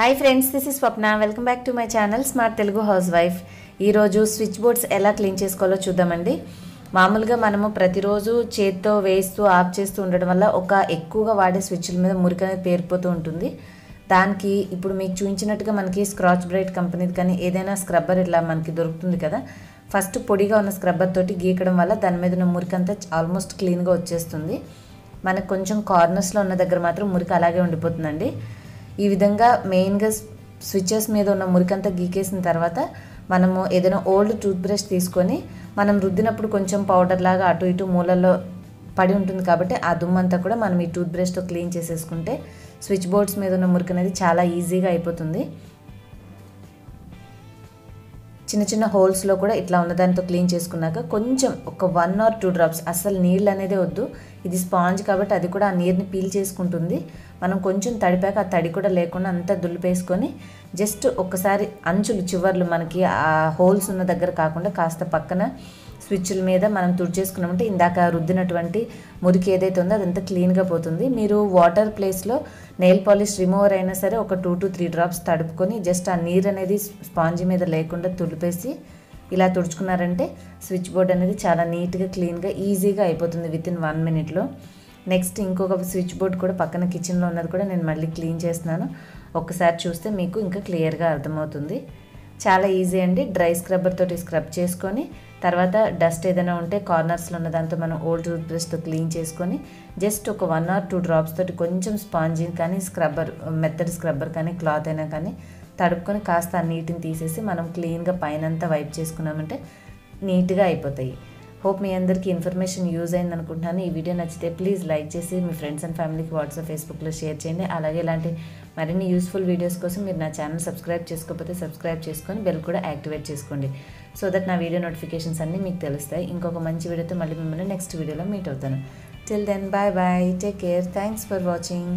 Hi friends, this is Swapna. Welcome back to my channel smart Telugu house wife. ఈరోజు switch boards ఎలా clean చేసుకోవాలో చూద్దామండి. మామూలుగా మనము ప్రతిరోజు చేత్తో వేస్తూ ఆఫ్ చేస్తూ ఉండడం వల్ల ఎక్కువగా వాడే స్విచ్ల మీద మురికి అనేది పేరిపోతూ ఉంటుంది. దానికి ఇప్పుడు మీకు చూపించినట్టుగా మనకి స్క్రాచ్ బ్రైట్ కంపెనీది కానీ ఏదైనా స్క్రబ్బర్ ఇలా మనకి దొరుకుతుంది కదా. ఫస్ట్ పొడిగా ఉన్న స్క్రబ్బర్ తోటి గీకడం వల్ల దాని మీద ఉన్న మురికి అంతా ఆల్మోస్ట్ క్లీన్గా వచ్చేస్తుంది. మనకు కొంచెం కార్నర్స్లో ఉన్న దగ్గర మాత్రం మురికి అలాగే ఉండిపోతుందండి. ఈ విధంగా మెయిన్గా స్విచెస్ మీద ఉన్న మురికంతా గీకేసిన తర్వాత మనము ఏదైనా ఓల్డ్ టూత్ బ్రష్ తీసుకొని మనం రుద్దినప్పుడు కొంచెం పౌడర్ లాగా అటు ఇటు మూలల్లో పడి ఉంటుంది కాబట్టి ఆ దుమ్మంతా కూడా మనం ఈ టూత్ బ్రష్తో క్లీన్ చేసేసుకుంటే స్విచ్ బోర్డ్స్ మీద ఉన్న మురికి అనేది చాలా ఈజీగా అయిపోతుంది. చిన్న చిన్న హోల్స్లో కూడా ఇట్లా ఉన్నదానితో క్లీన్ చేసుకున్నాక కొంచెం ఒక 1 or 2 డ్రాప్స్, అసలు నీళ్ళు అనేది వద్దు. ఇది స్పాంజ్ కాబట్టి అది కూడా ఆ నీరుని పీల్ చేసుకుంటుంది. మనం కొంచెం తడిపాక ఆ తడి కూడా లేకుండా అంతా దులిపేసుకొని జస్ట్ ఒక్కసారి అంచులు చివర్లు మనకి ఆ హోల్స్ ఉన్న దగ్గర కాకుండా కాస్త పక్కన స్విచ్ల మీద మనం తుడిచేసుకున్నామంటే ఇందాక రుద్దినటువంటి మురికి ఏదైతే ఉందో అదంతా క్లీన్గా పోతుంది. మీరు వాటర్ ప్లేస్లో నెయిల్ పాలిష్ రిమూవర్ అయినా సరే ఒక 2 to 3 డ్రాప్స్ తడుపుకొని జస్ట్ ఆ నీరు అనేది స్పాంజ్ మీద లేకుండా తుడిపేసి ఇలా తుడుచుకున్నారంటే స్విచ్ బోర్డ్ అనేది చాలా నీట్గా క్లీన్గా ఈజీగా అయిపోతుంది వితిన్ 1 minute. నెక్స్ట్ ఇంకొక స్విచ్ బోర్డ్ కూడా పక్కన కిచెన్లో ఉన్నది కూడా నేను మళ్ళీ క్లీన్ చేస్తున్నాను. ఒక్కసారి చూస్తే మీకు ఇంకా క్లియర్గా అర్థమవుతుంది. చాలా ఈజీ అండి. డ్రై స్క్రబ్బర్ తోటి స్క్రబ్ చేసుకొని తర్వాత డస్ట్ ఏదైనా ఉంటే కార్నర్స్లో ఉన్న దాంతో మనం ఓల్డ్ టూత్ బ్రష్తో క్లీన్ చేసుకొని జస్ట్ ఒక 1 or 2 డ్రాప్స్ తోటి కొంచెం స్పాంజీ కానీ స్క్రబ్బర్, మెత్తడి స్క్రబ్బర్ కానీ క్లాత్ అయినా కానీ తడుపుకొని కాస్త ఆ నీటిని తీసేసి మనం క్లీన్గా పైనంతా వైప్ చేసుకున్నామంటే నీట్గా అయిపోతాయి. హోప్ మీ అందరికీ ఇన్ఫర్మేషన్ యూజ్ అయింది అనుకుంటున్నాను. ఈ వీడియో నచ్చితే ప్లీజ్ లైక్ చేసి మీ ఫ్రెండ్స్ అండ్ ఫ్యామిలీకి వాట్సాప్, ఫేస్బుక్లో షేర్ చేయండి. అలాగే ఇలాంటి మరిన్ని యూస్ఫుల్ వీడియోస్ కోసం మీరు నా ఛానల్ సబ్స్క్రైబ్ చేసుకోకపోతే సబ్స్క్రైబ్ చేసుకొని బెల్ కూడా యాక్టివేట్ చేసుకోండి. సో దట్ నా వీడియో నోటిఫికేషన్స్ అన్నీ మీకు తెలుస్తాయి. ఇంకొక మంచి వీడియోతో మళ్ళీ మిమ్మల్ని నెక్స్ట్ వీడియోలో మీట్ అవుతాను. Till then bye bye, take care, thanks for watching.